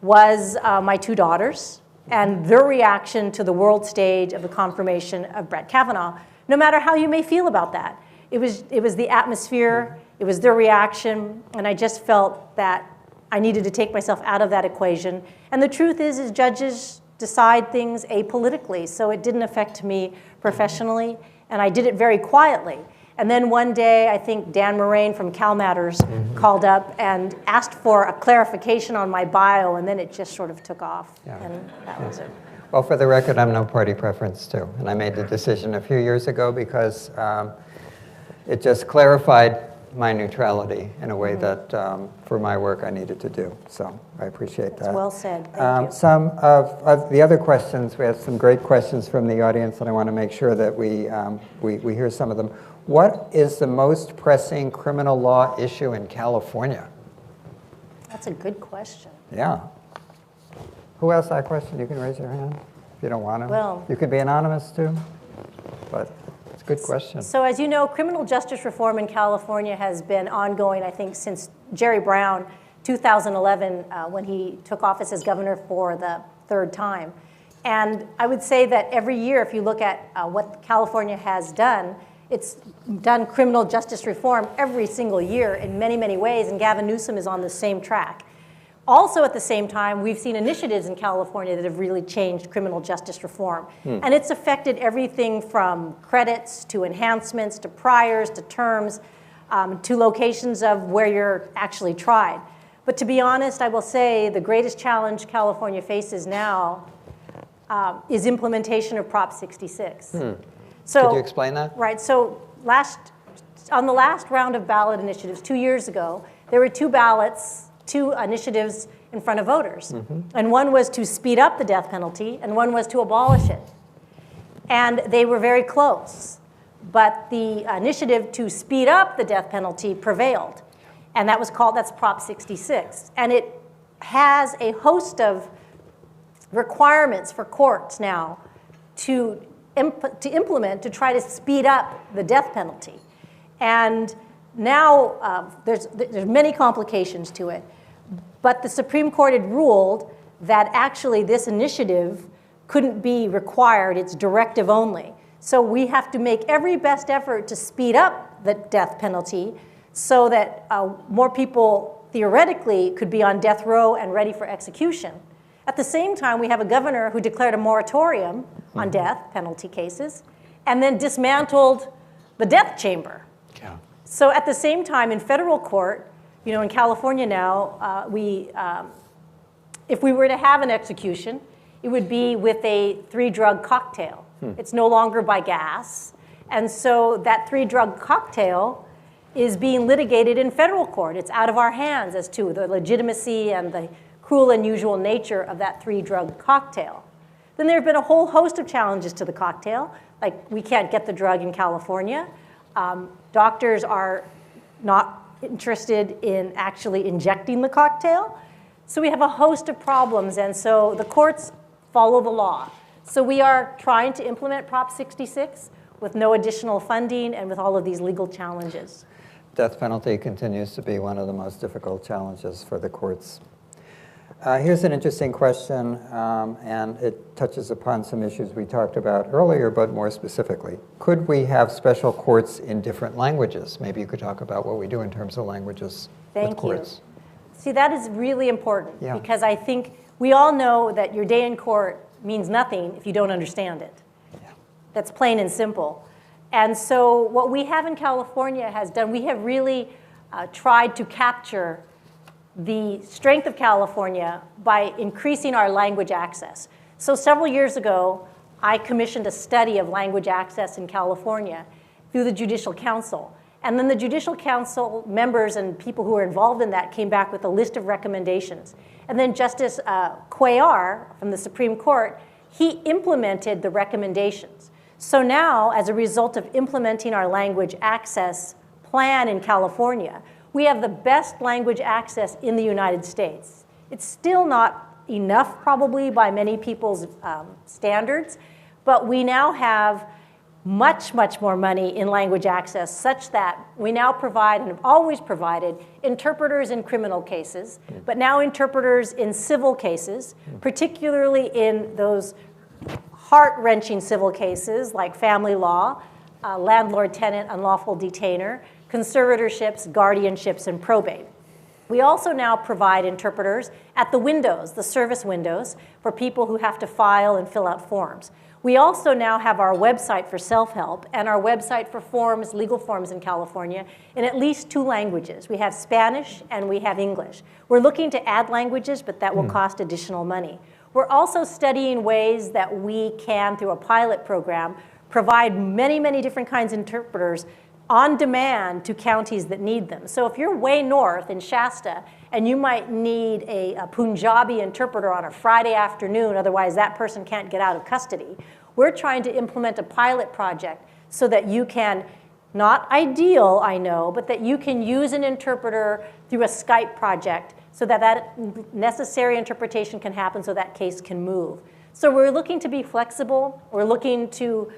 Speaker 3: was my two daughters and their reaction to the world stage of the confirmation of Brett Kavanaugh, no matter how you may feel about that. It was the atmosphere, it was their reaction, and I just felt that I needed to take myself out of that equation. And the truth is judges decide things apolitically, so it didn't affect me professionally, and I did it very quietly. And then one day, I think Dan Moraine from Cal Matters called up and asked for a clarification on my bio, and then it just sort of took off, and that was it.
Speaker 2: Well, for the record, I'm no party preference too, and I made the decision a few years ago because it just clarified my neutrality in a way that, for my work, I needed to do. So I appreciate that.
Speaker 3: That's well said. Thank you.
Speaker 2: Some of the other questions, we have some great questions from the audience, and I want to make sure that we hear some of them. What is the most pressing criminal law issue in California?
Speaker 3: That's a good question.
Speaker 2: Yeah. Who asked that question? You can raise your hand if you don't want to.
Speaker 3: Well,
Speaker 2: you could be anonymous too, but it's a good question.
Speaker 3: So as you know, criminal justice reform in California has been ongoing, I think, since Jerry Brown, 2011, when he took office as governor for the third time. And I would say that every year, if you look at what California has done, it's done criminal justice reform every single year in many, many ways, and Gavin Newsom is on the same track. Also, at the same time, we've seen initiatives in California that have really changed criminal justice reform. And it's affected everything from credits to enhancements to priors to terms to locations of where you're actually tried. But to be honest, I will say the greatest challenge California faces now is implementation of Prop 66. So,
Speaker 2: could you explain that?
Speaker 3: Right. So on the last round of ballot initiatives 2 years ago, there were two initiatives in front of voters. And one was to speed up the death penalty, and one was to abolish it. And they were very close. But the initiative to speed up the death penalty prevailed. And that's Prop 66. And it has a host of requirements for courts now to implement to try to speed up the death penalty. And now there's many complications to it. But the Supreme Court had ruled that actually this initiative couldn't be required, it's directive only. So we have to make every best effort to speed up the death penalty so that more people theoretically could be on death row and ready for execution. At the same time, we have a governor who declared a moratorium on death penalty cases and then dismantled the death chamber.
Speaker 2: Yeah.
Speaker 3: So at the same time, in federal court, you know, in California now, if we were to have an execution, it would be with a 3-drug cocktail. It's no longer by gas. And so that 3-drug cocktail is being litigated in federal court. It's out of our hands as to the legitimacy and the cruel and unusual nature of that 3-drug cocktail. Then there have been a whole host of challenges to the cocktail, like we can't get the drug in California. Doctors are not interested in actually injecting the cocktail. So we have a host of problems, and so the courts follow the law. So we are trying to implement Prop 66 with no additional funding and with all of these legal challenges.
Speaker 2: Death penalty continues to be one of the most difficult challenges for the courts. Here's an interesting question, and it touches upon some issues we talked about earlier, but more specifically. Could we have special courts in different languages? Maybe you could talk about what we do in terms of languages with courts.
Speaker 3: See, that is really important because I think we all know that your day in court means nothing if you don't understand it. That's plain and simple. And so what we have in California has done, we have really tried to capture the strength of California by increasing our language access. So several years ago, I commissioned a study of language access in California through the Judicial Council. And then the Judicial Council members and people who were involved in that came back with a list of recommendations. And then Justice Cuellar from the Supreme Court, he implemented the recommendations. So now, as a result of implementing our language access plan in California, we have the best language access in the United States. It's still not enough, probably, by many people's standards, but we now have much, much more money in language access such that we now provide and have always provided interpreters in criminal cases, but now interpreters in civil cases, particularly in those heart-wrenching civil cases like family law, landlord-tenant, unlawful detainer, conservatorships, guardianships, and probate. We also now provide interpreters at the windows, the service windows, for people who have to file and fill out forms. We also now have our website for self-help and our website for forms, legal forms in California, in at least 2 languages. We have Spanish and we have English. We're looking to add languages, but that will cost additional money. We're also studying ways that we can, through a pilot program, provide many, many different kinds of interpreters on demand to counties that need them. So if you're way north in Shasta and you might need a Punjabi interpreter on a Friday afternoon, otherwise that person can't get out of custody, we're trying to implement a pilot project so that you can, not ideal, I know, but that you can use an interpreter through a Skype project so that that necessary interpretation can happen so that case can move. So we're looking to be flexible. We're looking to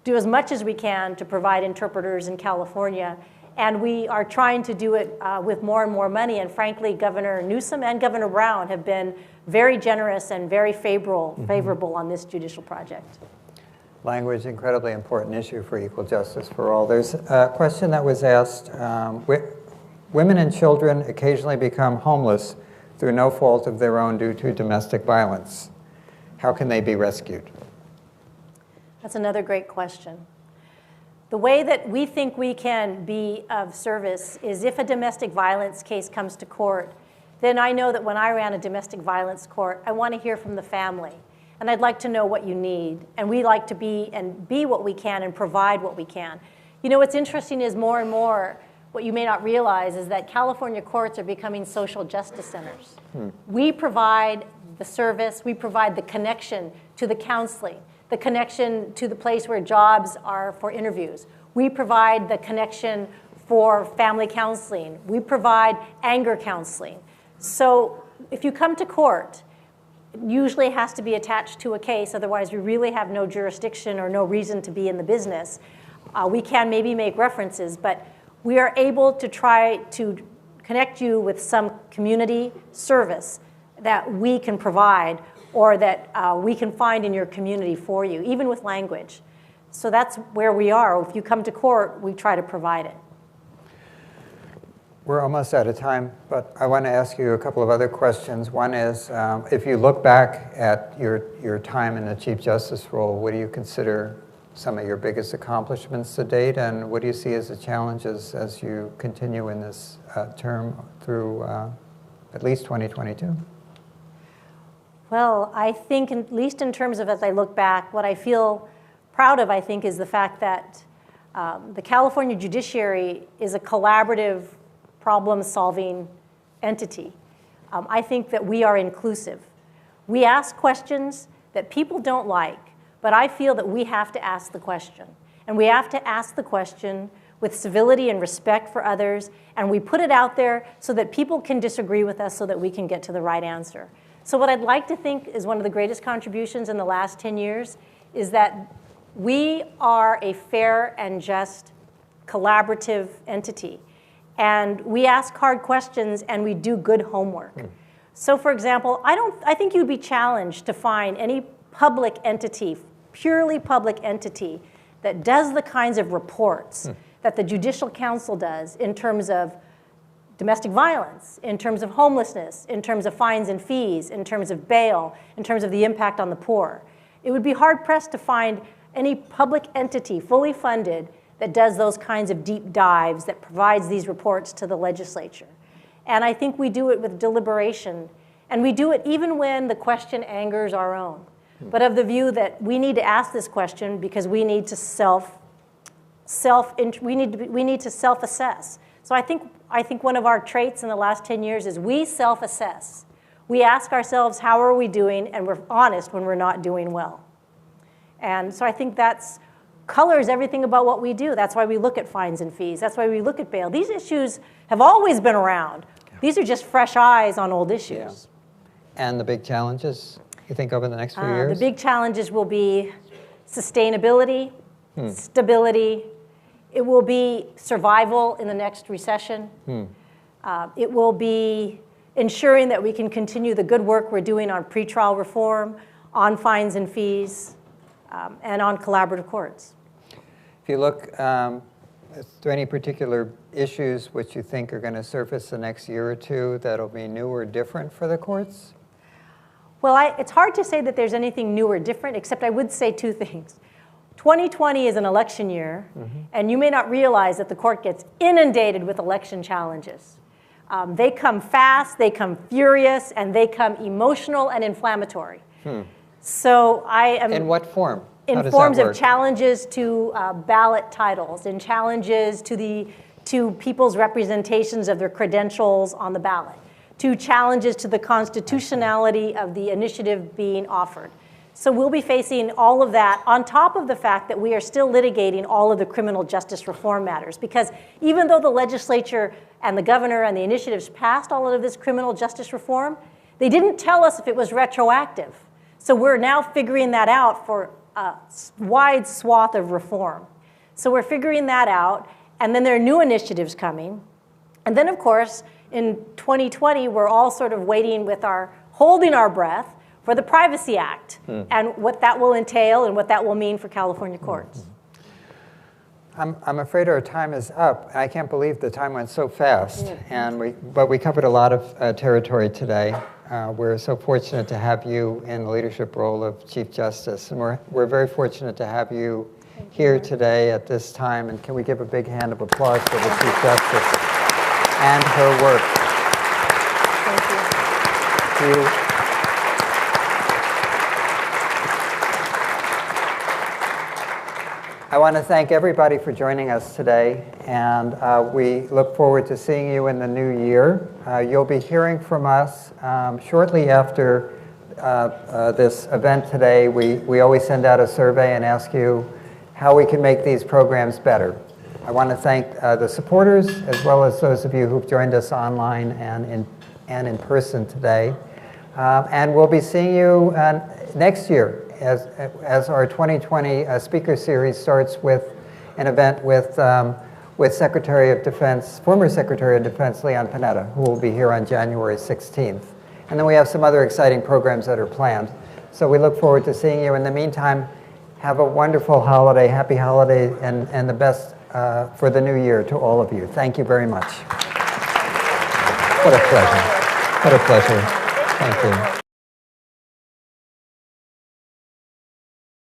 Speaker 3: do as much as we can to provide interpreters in California. And we are trying to do it with more and more money. And frankly, Governor Newsom and Governor Brown have been very generous and very favorable on this judicial project.
Speaker 2: Language, incredibly important issue for equal justice for all. There's a question that was asked. Women and children occasionally become homeless through no fault of their own due to domestic violence. How can they be rescued?
Speaker 3: That's another great question. The way that we think we can be of service is if a domestic violence case comes to court, then I know that when I ran a domestic violence court, I want to hear from the family. And I'd like to know what you need. And we like to be what we can and provide what we can. You know, what's interesting is more and more, what you may not realize is that California courts are becoming social justice centers. We provide the service, we provide the connection to the counseling, the connection to the place where jobs are for interviews. We provide the connection for family counseling. We provide anger counseling. So if you come to court, it usually has to be attached to a case, otherwise we really have no jurisdiction or no reason to be in the business. We can maybe make references, but we are able to try to connect you with some community service that we can provide or that we can find in your community for you, even with language. So that's where we are. If you come to court, we try to provide it.
Speaker 2: We're almost out of time, but I want to ask you a couple of other questions. One is, if you look back at your time in the Chief Justice role, what do you consider some of your biggest accomplishments to date, and what do you see as the challenges as you continue in this term through at least 2022?
Speaker 3: Well, I think, at least in terms of as I look back, what I feel proud of, I think, is the fact that the California Judiciary is a collaborative, problem-solving entity. I think that we are inclusive. We ask questions that people don't like, but I feel that we have to ask the question. And we have to ask the question with civility and respect for others, and we put it out there so that people can disagree with us so that we can get to the right answer. So what I'd like to think is one of the greatest contributions in the last 10 years is that we are a fair and just collaborative entity. And we ask hard questions and we do good homework. So for example, I think you'd be challenged to find any public entity, purely public entity, that does the kinds of reports that the Judicial Council does in terms of domestic violence, in terms of homelessness, in terms of fines and fees, in terms of bail, in terms of the impact on the poor. It would be hard-pressed to find any public entity fully funded that does those kinds of deep dives, that provides these reports to the legislature. And I think we do it with deliberation, and we do it even when the question angers our own. But of the view that we need to ask this question because we need to self-assess. So I think one of our traits in the last 10 years is we self-assess. We ask ourselves, how are we doing? And we're honest when we're not doing well. And so I think that's colors everything about what we do. That's why we look at fines and fees. That's why we look at bail. These issues have always been around. These are just fresh eyes on old issues.
Speaker 2: Yeah. And the big challenges, you think, over the next few years?
Speaker 3: The big challenges will be sustainability, stability. It will be survival in the next recession. It will be ensuring that we can continue the good work we're doing on pretrial reform, on fines and fees, and on collaborative courts.
Speaker 2: If you look Is there any particular issues which you think are going to surface the next year or two that'll be new or different for the courts?
Speaker 3: Well, it's hard to say that there's anything new or different, except I would say two things. 2020 is an election year, and you may not realize that the court gets inundated with election challenges. They come fast, they come furious, and they come emotional and inflammatory. So I am...
Speaker 2: In what form?
Speaker 3: In forms of challenges to ballot titles, and challenges to people's representations of their credentials on the ballot, to challenges to the constitutionality of the initiative being offered. So we'll be facing all of that on top of the fact that we are still litigating all of the criminal justice reform matters. Because even though the legislature and the governor and the initiatives passed all of this criminal justice reform, they didn't tell us if it was retroactive. So we're now figuring that out for a wide swath of reform. So we're figuring that out, and then there are new initiatives coming. And then, of course, in 2020, we're all sort of waiting with holding our breath for the Privacy Act and what that will entail and what that will mean for California courts.
Speaker 2: I'm afraid our time is up. I can't believe the time went so fast. But we covered a lot of territory today. We're so fortunate to have you in the leadership role of Chief Justice. And we're very fortunate to have you here today at this time. And can we give a big hand of applause for the Chief Justice and her work? Thank you. I want to thank everybody for joining us today, and we look forward to seeing you in the new year. You'll be hearing from us shortly after this event today. We always send out a survey and ask you how we can make these programs better. I want to thank the supporters as well as those of you who've joined us online and in person today. And we'll be seeing you next year as our 2020 speaker series starts with an event with Secretary of Defense, former Secretary of Defense Leon Panetta, who will be here on January 16th. And then we have some other exciting programs that are planned. So we look forward to seeing you. In the meantime, have a wonderful holiday, happy holiday, and the best for the new year to all of you. Thank you very much. What a pleasure. What a pleasure. Thank you.